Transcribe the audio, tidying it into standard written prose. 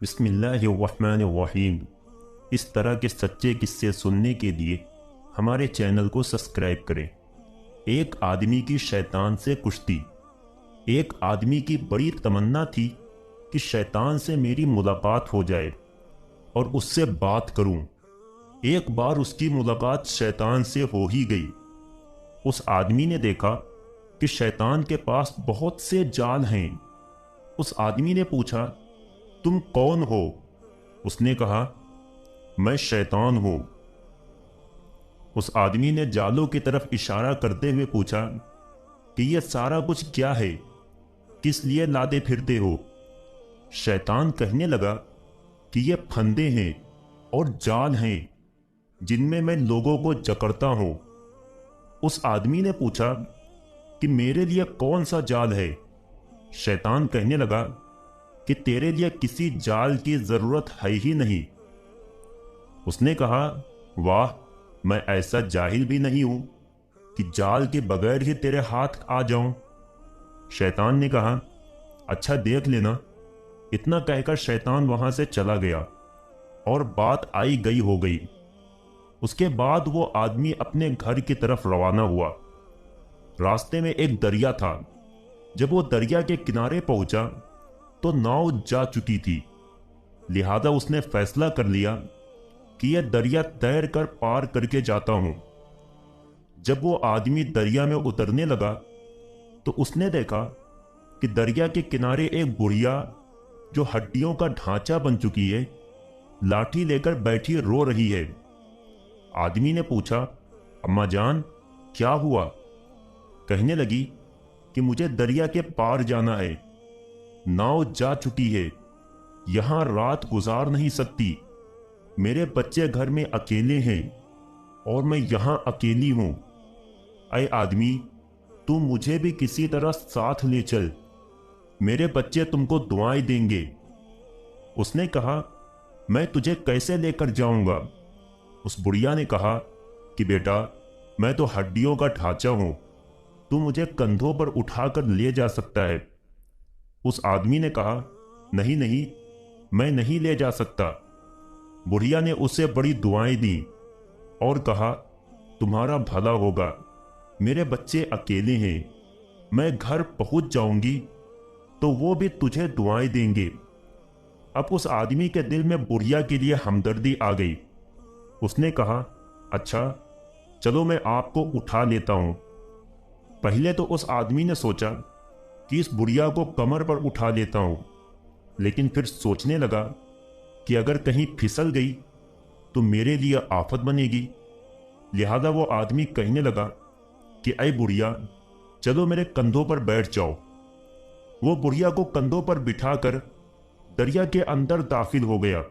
بسم اللہ الرحمن الرحیم۔ اس طرح کے سچے قصے سننے کے لیے ہمارے چینل کو سبسکرائب کریں۔ ایک آدمی کی شیطان سے کشتی۔ ایک آدمی کی بڑی تمنا تھی کہ شیطان سے میری ملاقات ہو جائے اور اس سے بات کروں۔ ایک بار اس کی ملاقات شیطان سے ہو ہی گئی۔ اس آدمی نے دیکھا کہ شیطان کے پاس بہت سے جال ہیں۔ اس آدمی نے پوچھا، تم کون ہو؟ اس نے کہا، میں شیطان ہوں۔ اس آدمی نے جالوں کی طرف اشارہ کرتے ہوئے پوچھا کہ یہ سارا کچھ کیا ہے؟ کس لیے لادے پھرتے ہو؟ شیطان کہنے لگا کہ یہ پھندے ہیں اور جال ہیں جن میں میں لوگوں کو جکڑتا ہوں۔ اس آدمی نے پوچھا کہ میرے لیے کون سا جال ہے؟ شیطان کہنے لگا کہ تیرے لیے کسی جال کی ضرورت ہے ہی نہیں۔ اس نے کہا، واہ، میں ایسا جاہل بھی نہیں ہوں کہ جال کے بغیر ہی تیرے ہاتھ آ جاؤں۔ شیطان نے کہا، اچھا دیکھ لینا۔ اتنا کہہ کر شیطان وہاں سے چلا گیا اور بات آئی گئی ہو گئی۔ اس کے بعد وہ آدمی اپنے گھر کی طرف روانہ ہوا۔ راستے میں ایک دریا تھا۔ جب وہ دریا کے کنارے پہنچا تو ناؤ جا چکی تھی، لہذا اس نے فیصلہ کر لیا کہ یہ دریا تیر کر پار کر کے جاتا ہوں۔ جب وہ آدمی دریا میں اترنے لگا تو اس نے دیکھا کہ دریا کے کنارے ایک بڑھیا جو ہڈیوں کا ڈھانچہ بن چکی ہے، لاٹھی لے کر بیٹھی رو رہی ہے۔ آدمی نے پوچھا، اماں جان، کیا ہوا؟ کہنے لگی کہ مجھے دریا کے پار جانا ہے، ناؤ جا چکی ہے، یہاں رات گزار نہیں سکتی، میرے بچے گھر میں اکیلے ہیں اور میں یہاں اکیلی ہوں۔ اے آدمی، تو مجھے بھی کسی طرح ساتھ لے چل، میرے بچے تم کو دعائیں دیں گے۔ اس نے کہا، میں تجھے کیسے لے کر جاؤں گا؟ اس بڑھیا نے کہا کہ بیٹا، میں تو ہڈیوں کا ڈھانچہ ہوں، تو مجھے کندھوں پر اٹھا کر لے جا سکتا ہے۔ اس آدمی نے کہا، نہیں نہیں، میں نہیں لے جا سکتا۔ بڑھیا نے اسے بڑی دعائیں دیں اور کہا، تمہارا بھلا ہوگا، میرے بچے اکیلے ہیں، میں گھر پہنچ جاؤں گی تو وہ بھی تجھے دعائیں دیں گے۔ اب اس آدمی کے دل میں بڑھیا کے لیے ہمدردی آ گئی۔ اس نے کہا، اچھا چلو میں آپ کو اٹھا لیتا ہوں۔ پہلے تو اس آدمی نے سوچا کہ اس بڑھیا کو کمر پر اٹھا لیتا ہوں، لیکن پھر سوچنے لگا کہ اگر کہیں پھسل گئی تو میرے لیے آفت بنے گی، لہذا وہ آدمی کہنے لگا کہ اے بڑھیا، چلو میرے کندھوں پر بیٹھ جاؤ۔ وہ بڑھیا کو کندھوں پر بٹھا کر دریا کے اندر داخل ہو گیا۔